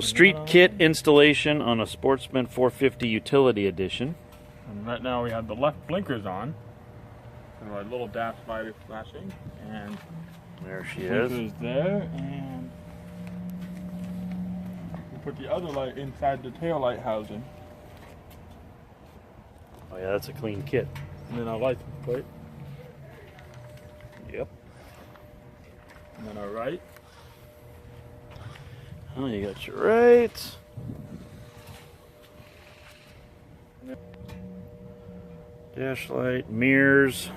street kit installation on a Sportsman 450 Utility Edition. And right now we have the left blinkers on. And our little dash light is flashing. And there she the is. blinkers there. And we put the other light inside the tail light housing. Oh yeah, that's a clean kit. And then our license plate. Yep. And then our right. Oh, you got your right. Dash light, mirrors.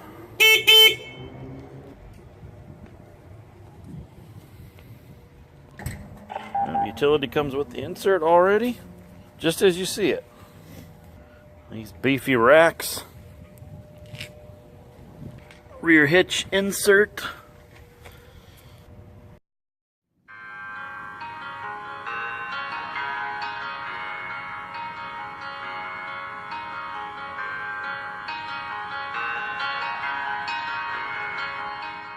Utility comes with the insert already, just as you see it. These beefy racks. Rear hitch insert.